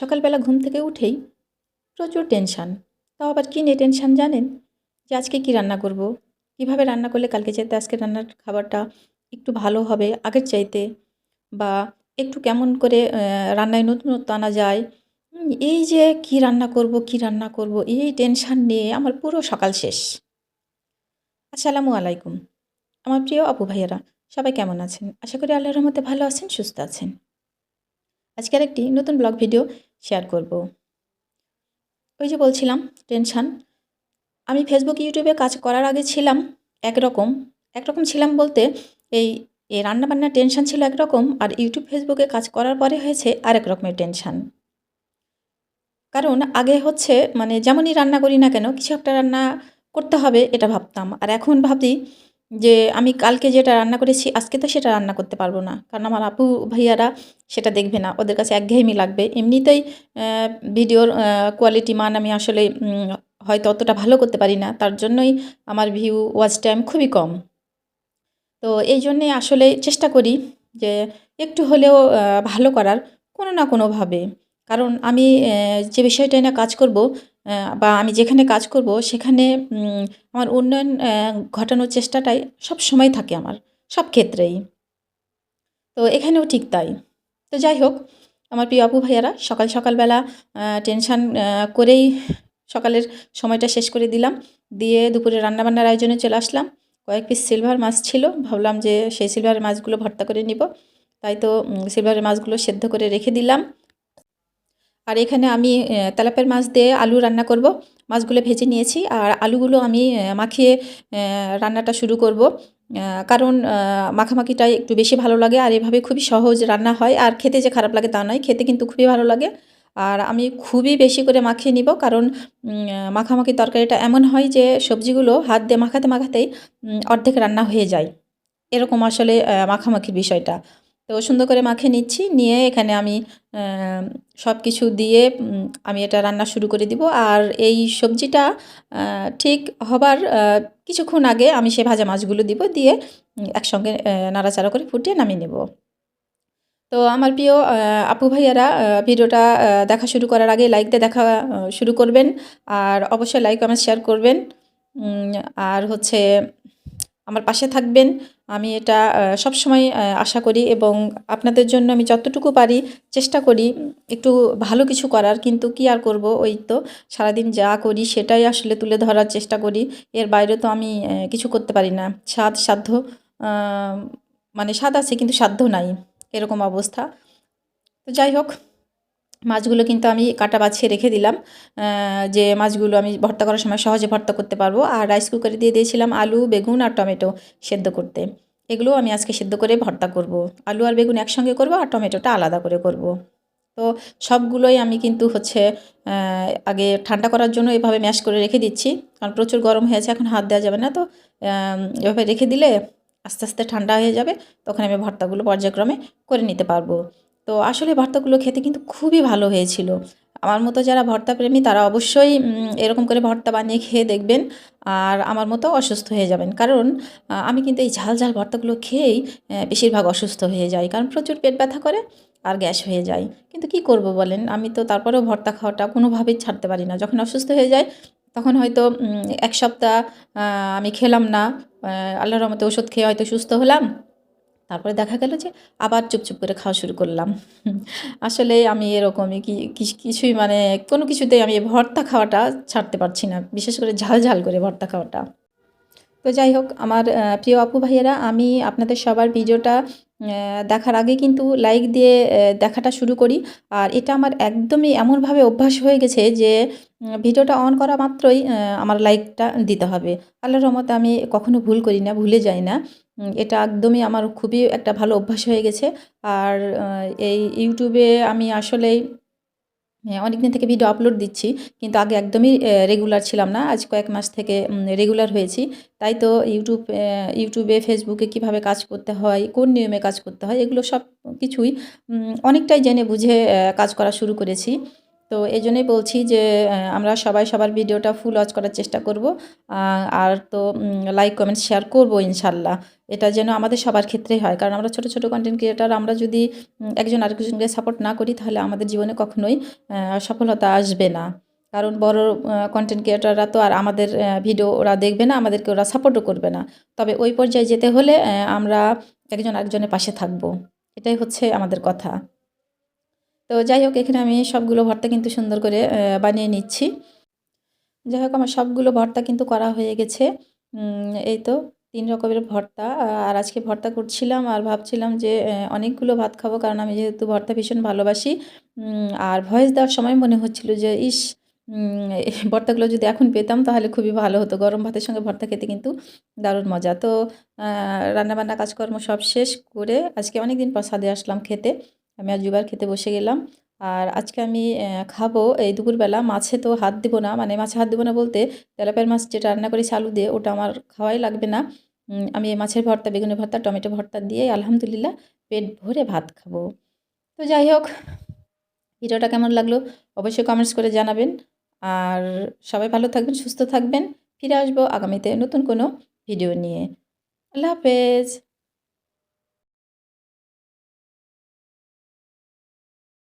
সকালবেলা ঘুম থেকে উঠেই প্রচুর টেনশান। তাও আবার কী নিয়ে টেনশান জানেন? যে আজকে কী রান্না করব? কিভাবে রান্না করলে কালকে চাইতে আজকে রান্নার খাবারটা একটু ভালো হবে আগের চাইতে, বা একটু কেমন করে রান্নায় নতুনত্ব আনা যায়। এই যে কী রান্না করব, কী রান্না করব, এই টেনশান নিয়ে আমার পুরো সকাল শেষ। আসসালামু আলাইকুম। আমার প্রিয় আপু ভাইয়েরা, সবাই কেমন আছেন? আশা করি আল্লাহর রহমতে ভালো আছেন, সুস্থ আছেন। আজকে আরেকটি নতুন ব্লগ ভিডিও শেয়ার করব। ওই যে বলছিলাম টেনশান। আমি ফেসবুক, ইউটিউবে কাজ করার আগে ছিলাম একরকম। একরকম ছিলাম বলতে এই এই রান্নাবান্নার টেনশান ছিল একরকম, আর ইউটিউব, ফেসবুকে কাজ করার পরে হয়েছে আরেক রকমের টেনশান। কারণ আগে হচ্ছে মানে যেমনই রান্না করি না কেন, কিছু একটা রান্না করতে হবে এটা ভাবতাম। আর এখন ভাবি যে আমি কালকে যেটা রান্না করেছি আজকে তো সেটা রান্না করতে পারবো না। কারণ আমার আপু ভাইয়ারা সেটা দেখবে না। ওদের কাছে একঘেয়েমি লাগবে। এমনিতেই ভিডিওর কোয়ালিটি মান আমি আসলে হয়তো অতটা ভালো করতে পারি না। তার জন্যই আমার ভিউ, ওয়াচ টাইম খুবই কম। তো এই জন্যে আসলে চেষ্টা করি যে একটু হলেও ভালো করার কোনো না কোনোভাবে। কারণ আমি যে বিষয়টায় না কাজ করব, বা আমি যেখানে কাজ করব সেখানে আমার উন্নয়ন ঘটানোর চেষ্টাটাই সবসময় থাকে আমার, সব ক্ষেত্রেই। তো এখানেও ঠিক তাই। তো যাই হোক, আমার প্রিয় আপু ভাইয়ারা, সকাল সকালবেলা টেনশান করেই সকালের সময়টা শেষ করে দিলাম। দিয়ে দুপুরে রান্নাবান্নার আয়োজনে চলে আসলাম। কয়েক পিস সিলভার মাছ ছিল, ভাবলাম যে সেই সিলভারের মাছগুলো ভর্তা করে নিব। তাই তো সিলভারের মাছগুলো সেদ্ধ করে রেখে দিলাম। আর এখানে আমি তেলাপিয়ার মাছ দিয়ে আলু রান্না করব। মাছগুলো ভেজে নিয়েছি আর আলুগুলো আমি মাখিয়ে রান্নাটা শুরু করব। কারণ মাখামাখিটাই একটু বেশি ভালো লাগে, আর এভাবে খুবই সহজ রান্না হয়। আর খেতে যে খারাপ লাগে তা নয়, খেতে কিন্তু খুবই ভালো লাগে। আর আমি খুবই বেশি করে মাখিয়ে নিব, কারণ মাখামাখি তরকারিটা এমন হয় যে সবজিগুলো হাত দিয়ে মাখাতে মাখাতেই অর্ধেক রান্না হয়ে যায়। এরকম আসলে মাখামাখির বিষয়টা। তো সুন্দর করে মাখিয়ে নিচ্ছি, নিয়ে এখানে আমি সব কিছু দিয়ে আমি এটা রান্না শুরু করে দিব। আর এই সবজিটা ঠিক হবার কিছুক্ষণ আগে আমি সে ভাজা মাছগুলো দিব, দিয়ে একসঙ্গে নাড়াচাড়া করে ফুটিয়ে নামিয়ে নেব। তো আমার প্রিয় আপু ভাইয়ারা, ভিডিওটা দেখা শুরু করার আগে লাইক দিয়ে দেখা শুরু করবেন। আর অবশ্যই লাইক, কমেন্ট, শেয়ার করবেন। আর হচ্ছে আমার পাশে থাকবেন। আমি এটা সবসময় আশা করি, এবং আপনাদের জন্য আমি যতটুকু পারি চেষ্টা করি একটু ভালো কিছু করার। কিন্তু কি আর করব, ওই তো সারাদিন যা করি সেটাই আসলে তুলে ধরার চেষ্টা করি। এর বাইরে তো আমি কিছু করতে পারি না। সাধ্য মানে স্বাদ আছে কিন্তু সাধ্য নাই, এরকম অবস্থা। তো যাই হোক, মাছগুলো কিন্তু আমি কাটা বাছিয়ে রেখে দিলাম, যে মাছগুলো আমি ভর্তা করার সময় সহজে ভর্তা করতে পারবো। আর রাইস কুকারে দিয়ে দিয়েছিলাম আলু, বেগুন আর টমেটো সেদ্ধ করতে। এগুলো আমি আজকে সেদ্ধ করে ভর্তা করব। আলু আর বেগুন একসঙ্গে করব, আর টমেটোটা আলাদা করে করব। তো সবগুলোই আমি কিন্তু হচ্ছে আগে ঠান্ডা করার জন্য এভাবে ম্যাশ করে রেখে দিচ্ছি, কারণ প্রচুর গরম হয়েছে, এখন হাত দেওয়া যাবে না। তো এভাবে রেখে দিলে আস্তে আস্তে ঠান্ডা হয়ে যাবে, তখন আমি ভর্তাগুলো পর্যায়ক্রমে করে নিতে পারবো। তো আসলে ভর্তাগুলো খেতে কিন্তু খুবই ভালো হয়েছিল। আমার মতো যারা ভর্তা প্রেমী তারা অবশ্যই এরকম করে ভর্তা বানিয়ে খেয়ে দেখবেন, আর আমার মতো অসুস্থ হয়ে যাবেন। কারণ আমি কিন্তু এই ঝাল ঝাল ভর্তাগুলো খেয়েই বেশিরভাগ অসুস্থ হয়ে যাই, কারণ প্রচুর পেট ব্যথা করে আর গ্যাস হয়ে যায়। কিন্তু কি করব বলেন, আমি তো তারপরেও ভর্তা খাওয়াটা কোনোভাবেই ছাড়তে পারি না। যখন অসুস্থ হয়ে যায় তখন হয়তো ১ সপ্তাহ আমি খেলাম না। আল্লাহর রহমতে ওষুধ খেয়ে হয়তো সুস্থ হলাম। তারপরে দেখা গেল যে আবার চুপচুপ করে খাওয়া শুরু করলাম। আসলে আমি এরকমই কিছুই মানে কোনো কিছুতেই আমি ভর্তা খাওয়াটা ছাড়তে পারছি না। বিশেষ করে ঝাল, ঝাল করে ভর্তা খাওয়াটা। তো যাই হোক, আমার প্রিয় আপু ভাইয়েরা, আমি আপনাদের সবার ভিডিওটা দেখার আগে কিন্তু লাইক দিয়ে দেখাটা শুরু করি। আর এটা আমার একদমই এমনভাবে অভ্যাস হয়ে গেছে যে ভিডিওটা অন করা মাত্রই আমার লাইকটা দিতে হবে। আল্লাহর রহমতে আমি কখনো ভুল করি না, ভুলে যাই না। এটা একদমই আমার খুবই একটা ভালো অভ্যাস হয়ে গেছে। আর এই ইউটিউবে আমি আসলেই অনেকদিন থেকে ভিডিও আপলোড দিচ্ছি, কিন্তু আগে একদমই রেগুলার ছিলাম না। আজ কয়েক মাস থেকে রেগুলার হয়েছি। তাই তো ইউটিউবে, ফেসবুকে কিভাবে কাজ করতে হয়, কোন নিয়মে কাজ করতে হয়, এগুলো সব কিছুই অনেকটাই জেনে বুঝে কাজ করা শুরু করেছি। তো এই জন্যই বলছি যে আমরা সবাই সবার ভিডিওটা ফুল ওয়াচ করার চেষ্টা করব। আর তো লাইক কমেন্ট শেয়ার করব ইনশাল্লাহ। এটা যেন আমাদের সবার ক্ষেত্রেই হয়, কারণ আমরা ছোট ছোট কন্টেন্ট ক্রিয়েটার, আমরা যদি একজন আরেকজনকে সাপোর্ট না করি তাহলে আমাদের জীবনে কখনোই সফলতা আসবে না। কারণ বড় কন্টেন্ট ক্রিয়েটাররা তো আর আমাদের ভিডিও ওরা দেখবে না, আমাদেরকে ওরা সাপোর্টও করবে না। তবে ওই পর্যায়ে যেতে হলে আমরা একজন আরেকজনের পাশে থাকবো, এটাই হচ্ছে আমাদের কথা। তো যাই হোক, এখানে আমি সবগুলো ভর্তা কিন্তু সুন্দর করে বানিয়ে নিচ্ছি। যাই হোক, আমার সবগুলো ভর্তা কিন্তু করা হয়ে গেছে। এই তো ৩ রকমের ভর্তা। আর আজকে ভর্তা করছিলাম আর ভাবছিলাম যে অনেকগুলো ভাত খাবো, কারণ আমি যেহেতু ভর্তা ভীষণ ভালোবাসি। আর ভয়েস দেওয়ার সময় মনে হচ্ছিল যে ইস! এই ভর্তাগুলো যদি এখন পেতাম তাহলে খুবই ভালো হতো। গরম ভাতের সঙ্গে ভর্তা খেতে কিন্তু দারুণ মজা। তো রান্নাবান্না কাজকর্ম সব শেষ করে আজকে অনেকদিন পর ছাদে আসলাম খেতে। আমি আজ ২ বার খেতে বসে গেলাম। আর আজকে আমি খাবো এই দুপুরবেলা, মাছে তো হাত দিব না, মানে মাছে হাত দিব না বলতে তেলাপিয়ার মাছ যেটা রান্না করেছি আলু দিয়ে, ওটা আমার খাওয়াই লাগবে না। আমি এই মাছের ভর্তা, বেগুনের ভর্তা, টমেটো ভর্তা দিয়ে আলহামদুলিল্লাহ পেট ভরে ভাত খাবো। তো যাই হোক, ভিডিওটা কেমন লাগলো অবশ্যই কমেন্টস করে জানাবেন। আর সবাই ভালো থাকবেন, সুস্থ থাকবেন। ফিরে আসবো আগামীতে নতুন কোনো ভিডিও নিয়ে। আল্লাহ হাফেজ।